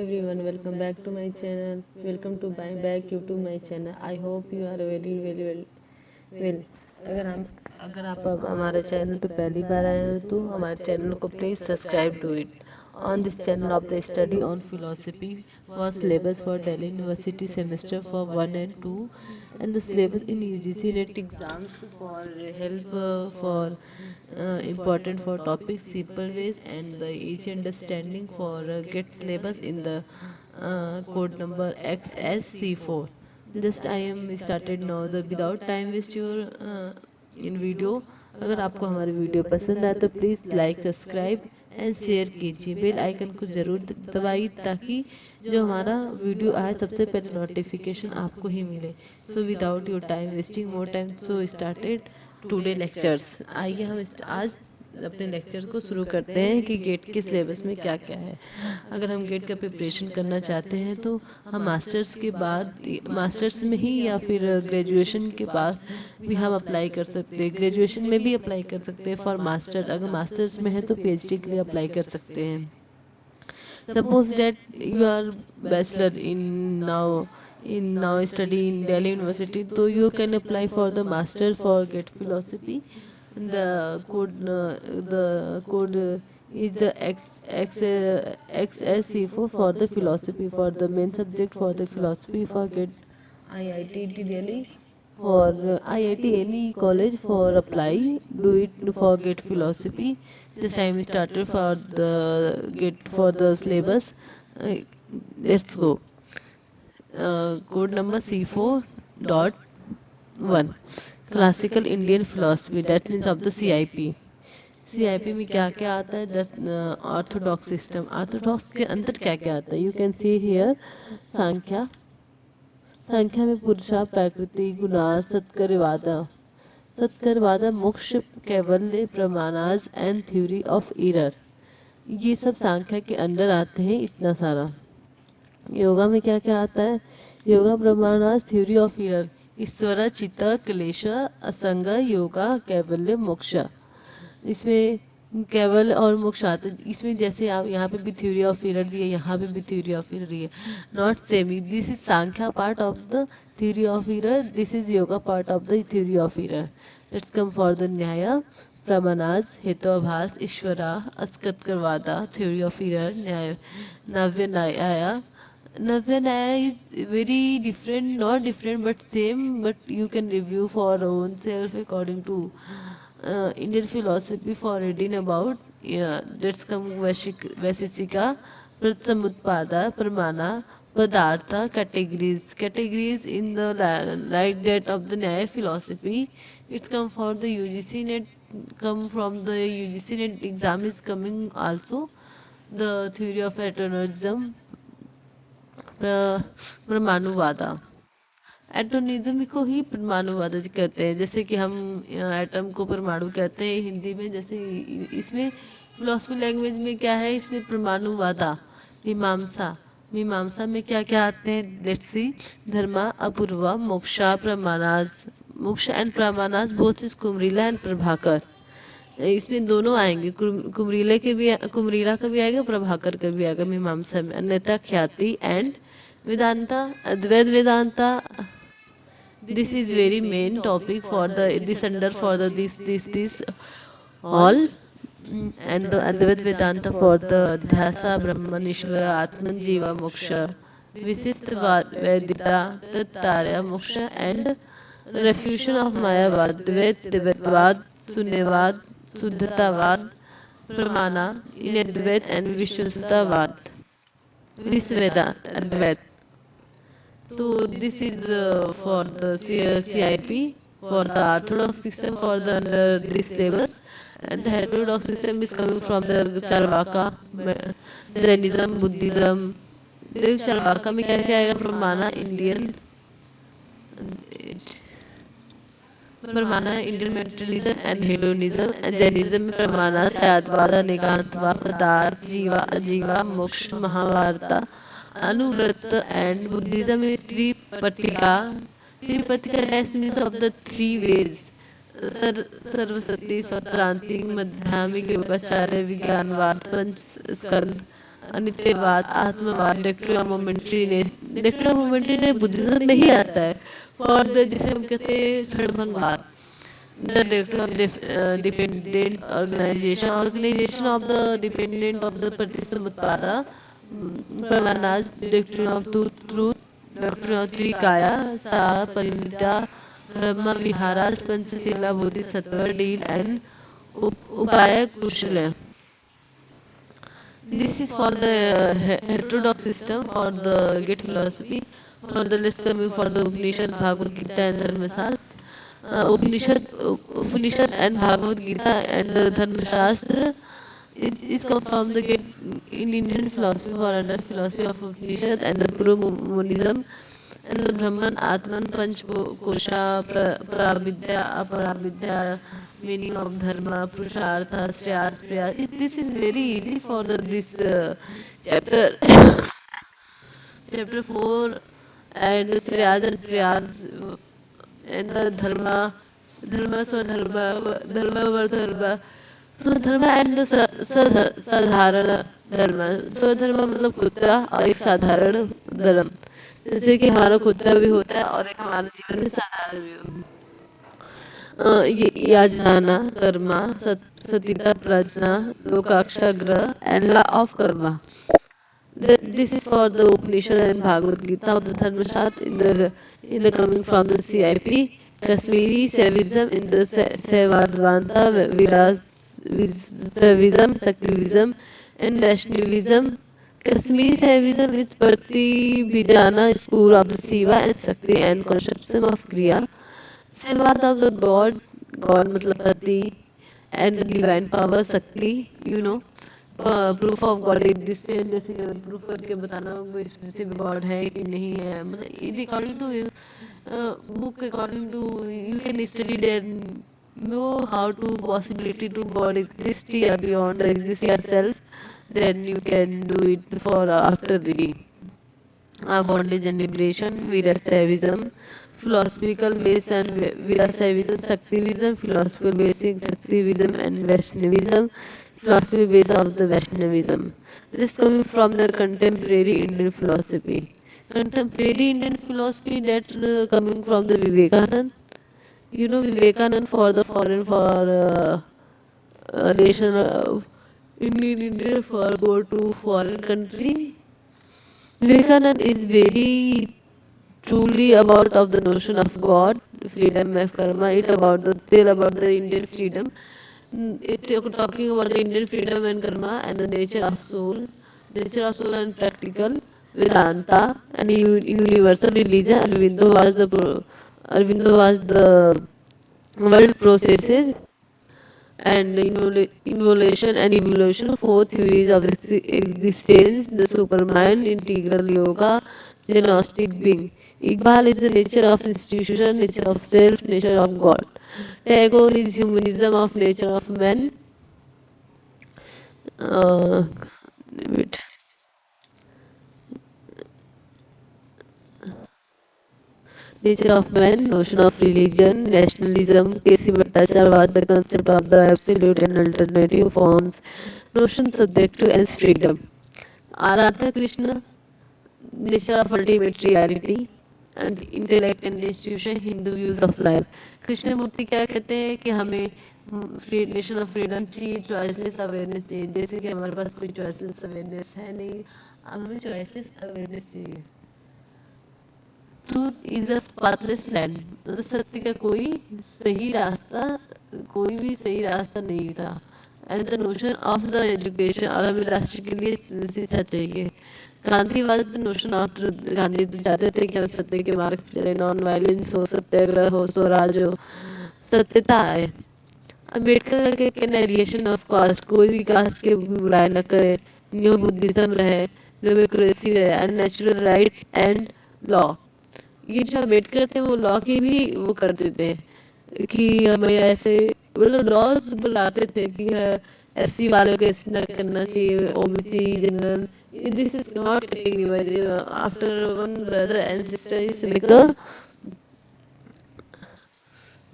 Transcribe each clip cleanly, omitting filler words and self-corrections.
Everyone, welcome back to my channel. Welcome to my back you to my channel. I hope you are very well. अगर आप अब हमारे channel पे पहली बार आए हो तो हमारे चैनल को please subscribe to it. On this channel of the study on philosophy was syllabus for Delhi University semester for 1 and 2 and the syllabus in UGC NET exams for help for important for topics simple ways and the easy understanding for get syllabus in the code number XSC4. Just I am started now the without time waste your in video. अगर आपको हमारी video पसंद आए तो please like subscribe and share कीजिए. Bell icon को ज़रूर दबाइए ताकि जो हमारा वीडियो आए सबसे पहले नोटिफिकेशन आपको ही मिले. So without your time wasting more time so started today lectures. आइए हम आज अपने लेक्चर को शुरू करते हैं कि गेट के सिलेबस में क्या क्या है. अगर हम गेट का प्रिपरेशन करना चाहते हैं तो हम मास्टर्स के बाद मास्टर्स में ही या फिर ग्रेजुएशन के बाद भी हम अप्लाई कर सकते हैं. ग्रेजुएशन में भी अप्लाई कर सकते हैं फॉर मास्टर. अगर मास्टर्स में है तो पीएचडी के लिए अप्लाई कर सकते हैं. Suppose that you are bachelor in now study in Delhi University, so you can apply for the master for get philosophy. The code is the XSC4 for the philosophy for the main subject for the philosophy for get IIT Delhi for IIT any college for apply do it for get philosophy. This time started for the get for the syllabus. uh, let's go. Code number C4.1 classical Indian philosophy that means of the CIP. CIP में क्या क्या आता है. Orthodox system. Orthodox के अंदर क्या क्या आता है. You can see here Sankhya. Sankhya में पुरुषा प्रकृति गुणा सत्कर्यवादा मोक्ष कैवल्य प्रमाणाज एंड थ्योरी ऑफ इरर. ये सब सांख्या के अंदर आते हैं. इतना सारा. योगा में क्या क्या आता है. योगा प्रमाणाज थ्योरी ऑफ इरर ईश्वर चित्त क्लेश असंग योगा कैवल्य मोक्ष. इसमें केवल और मोक्ष आते. इसमें जैसे आप यहाँ पे भी थ्योरी ऑफ इरर दी है, यहाँ पे भी थ्योरी ऑफ इरर दी है. Not same. This is Sankhya part of the theory of error. This is yoga part of the theory of error. Let's come for the न्याय प्रमाणाज हेतुभास ईश्वरा अस्कतकरवादा थ्योरी ऑफ इरर न्याय नव्य न्याय. Navya Naya is very different, not different but same, but you can review for own self according to Indian philosophy for reading about. Yeah, let's come Vaisika, Pratsamutpada, Pramana, Padartha, categories in the like that of the Nyaya philosophy. It's come for the UGC net, come from the UGC net exam is coming also. The theory of eternalism, परमाणुवादा. एटोनिज्म को ही परमाणुवाद कहते हैं. जैसे कि हम atom को परमाणु कहते हैं हिंदी में. जैसे इसमें फिलोसफी लैंग्वेज में क्या है. इसमें परमाणुवादा. मीमांसा. मीमांसा में क्या क्या आते हैं. Let's see. Dharma apurva moksha pramanas. Moksha and pramanas both is Kumarila and Prabhakar. इसमें दोनों आएंगे. कुमरीला का भी आएगा, प्रभाकर का भी आएगा मीमांसा में. अन्यथा ख्याति and Vedanta, Advaita Vedanta. This is very main topic for the this under for the this all. And the Advaita Vedanta for the Dhyasa Brahman Ishvara Atman Jiva Moksha Visishtavad Vedita Tattarya Moksha and refutation of Mayavad Dvaitavad Sunyavad Suddhatavad Pramana Inadvait and Vishwastavad Visveda Advait. So this is for the CIP for the orthodox system for the under this syllabus. And the heterodox system is coming from the Charvaka, Jainism, Buddhism. देखो चारवाका में क्या क्या आएगा. प्रमाणा Indian materialism and hedonism. Jainism में प्रमाणा सयातवाद अनेकांतवाद पदार्थ जीवा अजीवा मोक्ष महाभारता अनुव्रत. एंड बुद्धिज्म में Tripitaka. That means of the three ways. Sarvasati Sautrantika Madhyamika Yogacharya Vijnanavada pancha skandha anityavada, atmavada, doctrine of momentariness. Doctrine of momentariness Buddhism में ही आता है। फॉर द जिसे हम कहते हैं क्षणभंगवाद, the director of dependent organization of the dependent of the Pratisambhutpada, Pramanas, doctrine of truth, doctrine of Trikaya, Sa Parinita, Brahma Viharas, Panchasila Bodhisattva deal and Upaya Kushla. This is for the heterodox system, for the Gita philosophy, for the list coming for the Upanishad, Bhagavad Gita and Dharmasastra. Upanishad and Bhagavad Gita and Dharma Shastra is come from the in Indian philosophy or under philosophy of Upanishad and the Puro Monism and the Brahman, Atman, Panch Kosha, Pravidya, Aparavidya, meaning of Dharma, Purushartha, Shreyas, Prayas. This is very easy for this chapter. Chapter 4 and Shreyas and Prayas and the Dharma, Dharma. So Dharma and the Sadharana Dharma. So Dharma मतलब खुद का और एक साधारण धर्म, जैसे कि हमारा खुद का भी होता है और एक हमारे जीवन में साधारण भी होता है। ये याजनाना Karma, सतीता प्रजना, लोकाक्षाग्रह and law of karma. This is for the Upanishad and Bhagavad Gita of the Dharmashastra in the coming from the CIP, Kashmiri Saivism in the Saivadvanta, Saivism, Saktivism, and Vaishnavism. Kashmiri Saivism is Pratibhijana school of the Shiva and Sakti and conception of Kriya. Sarvat of the God मतलब पति, and the divine power शक्ति, proof of God in this way, जैसे कि proof करके बताना कोई spiritual God है कि नहीं है, मतलब it according to book, according to you can study and know how to possibility to God exist here beyond the exist yourself, then you can do it for after reading. Bondage and liberation, Virasaivism, philosophical base and Virasaivism, Shaktivism, philosophical basic Shaktivism and Vaishnavism, philosophy base of the Vaishnavism. This coming from the contemporary Indian philosophy. Contemporary Indian philosophy that coming from the Vivekanand. Vivekanand for the foreign for nation of Indian for go to foreign country. Vivekanand is very truly about of the notion of God, freedom of karma. It about the tale about the Indian freedom. It talking about the Indian freedom and karma and the nature of soul and practical Vedanta and universal religion. Aurobindo was the world processes and involution and evolution, four theories of existence, the supermind, integral yoga, the Gnostic being. Iqbal is the nature of institution, nature of self, nature of God. Tagore is humanism of nature of man. Uh, wait. Nature of man, notion of religion, nationalism, K.C. Bhattacharya was the concept of the absolute and alternative forms, notion subject to as freedom. Aradha Krishna, nature of ultimate reality and intellect and institution, Hindu views of life. Krishna मूर्ति क्या कहते हैं कि हमें nation of freedom चाहिए, choiceless awareness चाहिए, जैसे कि हमारे पास कोई चॉइसलेस अवेयरनेस है नहीं, अब हमें चॉइसलेस अवेयरनेस चाहिए। Truth is a pathless land, मतलब सत्य का कोई भी सही रास्ता नहीं था। And the notion of the education, और हमें राष्ट्र के लिए शिक्षा चाहिए। Gandhi was the notion of truth, Gandhi तो चाहते थे कि हम सत्य के मार्ग पर चले, नॉन वायलेंस हो, सत्याग्रह हो, स्वराज हो, सत्यता आए। अम्बेडकर के कैनेलिएशन ऑफ कास्ट, कोई भी कास्ट के बुराई न करे, न्यू बुद्धिज्म रहे, डेमोक्रेसी रहे and natural rights and law. ये जो अम्बेडकर थे वो लॉ की भी वो करते थे कि हमें ऐसे मतलब लॉज बुलाते थे कि एससी वालों को ऐसे ना करना चाहिए, OBC general, this is not category after one brother and sister is make a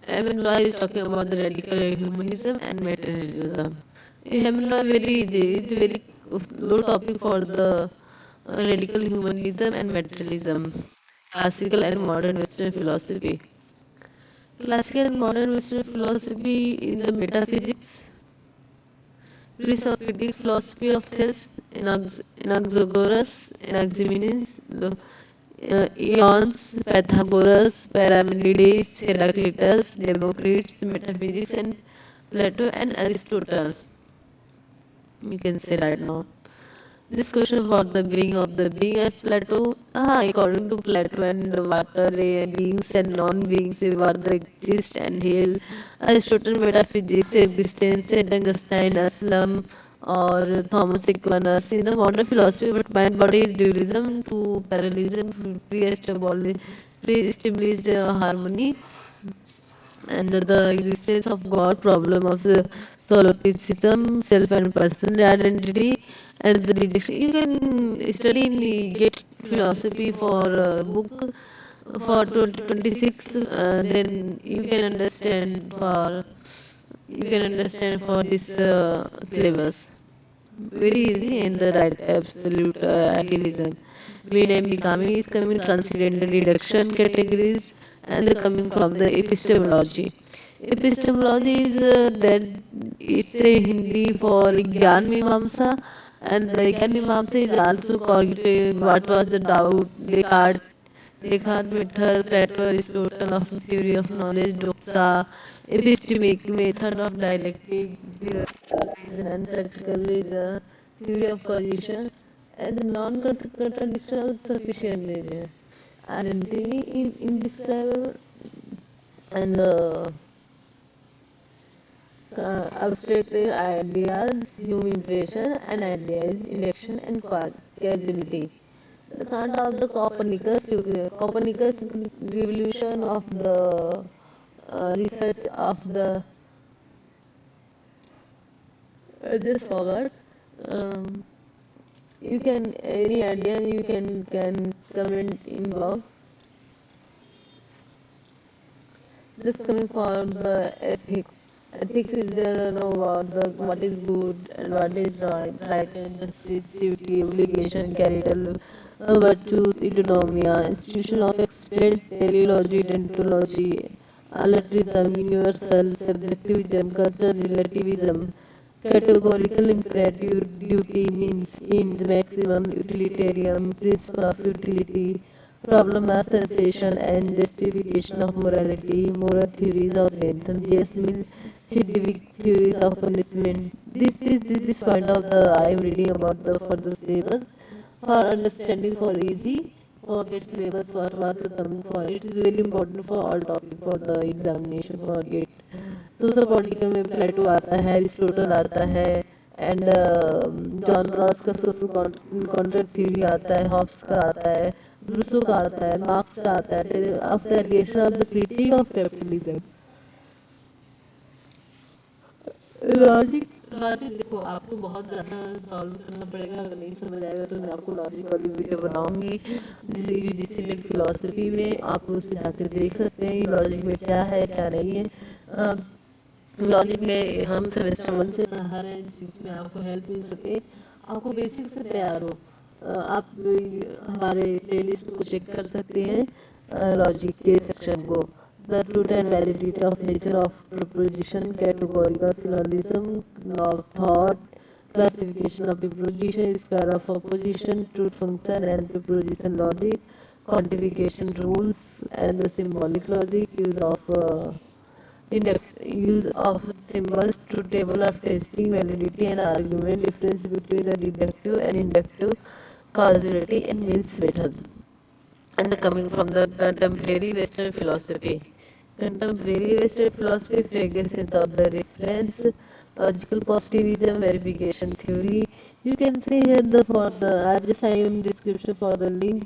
Evan is talking about the radical humanism and materialism. Hemingway very easy. It's very low topic for the radical humanism and materialism, classical and modern Western philosophy. Classical and modern Western philosophy in the metaphysics, pre-Socratic philosophy of Thales, Anaxagoras, Anaximenes, Eons, Pythagoras, Parmenides, Heraclitus, Democritus, metaphysics, and Plato and Aristotle. You can say right now. This question about the being of the being as Plato, according to Plato, and what are the beings and non-beings, what they exist and heal. Aristotle metaphysics, existence, and Augustine, Aslam, or Thomas Aquinas. In the modern philosophy, but mind body is dualism to parallelism, pre-established harmony, and the existence of God, problem of the solipsism, self and personal identity, and the rejection. You can study in get philosophy for book for 2026. Then you can understand for this syllabus. Very easy and the right absolute idealism. Mean and becoming is coming transcendental reduction categories and the coming from the epistemology. Epistemology is that it's a Hindi for Gyan Mimamsa, and the Gyan Mimamsa is also cognitive. What was the doubt? Descartes, method, Plato, Aristotle of theory of knowledge, doxa, epistemic method of dialectic, theoretical reason and practical reason, theory of causation, and the non-contradictional sufficient reason. Identity in indescribable and abstract ideas, human impression, and ideas, election, and causality. The kind of the Copernicus revolution of the research of the I just forgot. Um, you can any idea you can comment in box. Just coming for the ethics. Ethics is the know about the what is good and what is right and justice, duty, obligation, character, virtues, autonomia, institution of explained teleology, deontology, altruism, universal, subjectivism, cultural relativism, categorical imperative, duty means in the maximum, utilitarian, principle of utility, problem of sensation and justification of morality, moral theories of Bentham, Jasmine, scientific theories of punishment. This point of the I am reading about the further syllabus for understanding for easy. Forget syllabus for what's coming for. It is very important for all topic for the examination for get. Social political में प्लेटो आता है, Aristotle आता है, and John Ross का social contract theory आता है, Hobbs का आता है, रूसो का आता है, मार्क्स का आता है, of the allegation of the critic of capitalism. Logic logic देखो आपको बहुत ज़्यादा सॉल्व करना पड़ेगा, अगर नहीं समझ आएगा तो मैं आपको लॉजिक वाली वीडियो बनाऊंगी जिसे यूजीसी नेट फिलोसफी में आप उस पर जाकर देख सकते हैं कि लॉजिक में क्या है क्या नहीं है। लॉजिक में हम सेमेस्टर 1 से पढ़ा रहे हैं जिसमें आपको हेल्प मिल सके, आपको बेसिक से तैयार हो। आप हमारे प्लेलिस्ट को चेक कर सकते हैं लॉजिक के सेक्शन को। The truth and validity of nature of proposition, categorical syllogism of thought, classification of preposition, square of opposition, truth function and preposition logic, quantification rules and the symbolic logic, use of symbols to table of testing validity and argument, difference between the deductive and inductive causality and Mill's method. And the coming from the contemporary Western philosophy. Contemporary Western philosophy fragrances of the reference, logical positivism, verification theory. You can see here the for the I just I am description for the link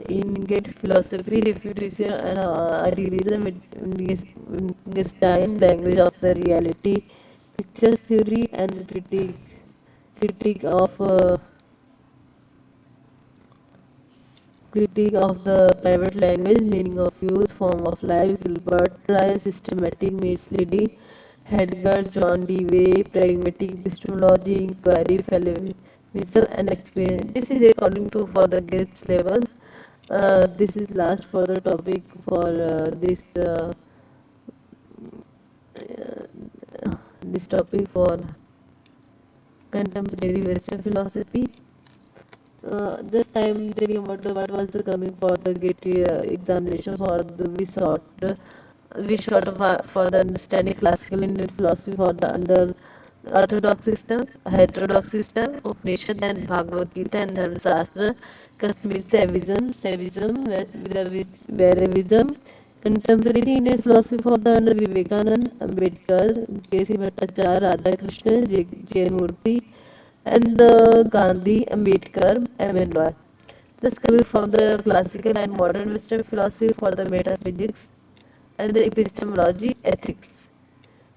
in get philosophy, refutation and idealism in this time, language of the reality, pictures theory and critique of critique of the private language, meaning of use, form of life, Gilbert, try systematic misleading, Heidegger, John Dewey, Pragmatic Epistemology, Inquiry, Feminism and Experience. This is according to for the grades level. This is last for the topic for this topic for contemporary Western philosophy. Just I am telling about what was the coming for the GATE examination for the for the understanding classical Indian philosophy for the under orthodox system, heterodox system, Upanishad and Bhagavad Gita and Dharma Shastra, Kashmir Saivism, Vaishnavism, contemporary Indian philosophy for the under Vivekanand, Ambedkar, K.C. Bhattacharya, Radhakrishnan, J. Murthy, and the Gandhi, Ambedkar, M.N. Roy. This coming from the classical and modern Western philosophy for the metaphysics and the epistemology, ethics,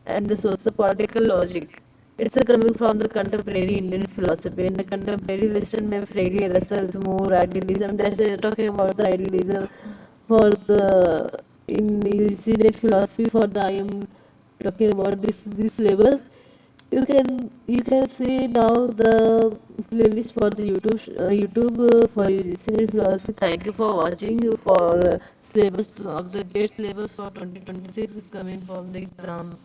and the socio-political logic. It's a coming from the contemporary Indian philosophy. In the contemporary Western, may Freire, Russell's more idealism. That's talking about the idealism for the in using philosophy for the I am talking about this level. You can see now the playlist for the YouTube for using philosophy. Thank you for watching. For syllabus of the GATE syllabus for 2026 is coming from the exam.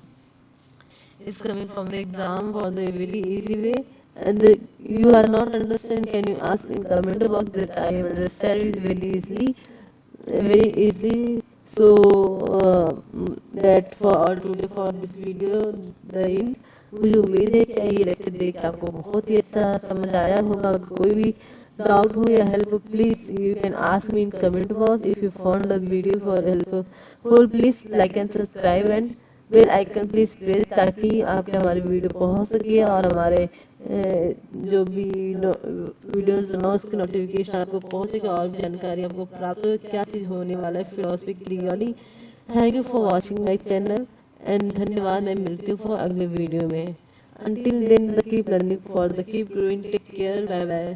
Is coming from the exam for the very easy way, and you are not understand, can you ask in comment box that I understand is very easy. So that for all today for this video the end. मुझे उम्मीद है कि ये lecture देख के आपको बहुत ही अच्छा समझ आया होगा. कोई भी डाउट हो या help please you can ask me in comment box. If you found the video for helpful please like and subscribe and bell icon please press ताकि आपके हमारी वीडियो पहुंच सके और हमारे जो भी वीडियोस ना उसकी नोटिफिकेशन आपको पहुंचेगा और जानकारी आपको प्राप्त हो क्या चीज़ होने वाला है philosophy regarding. Thank you for watching my channel and धन्यवाद. मैं मिलती हूँ फॉर अगले वीडियो में. Until then, the keep learning for the keep growing. Take care. Bye bye.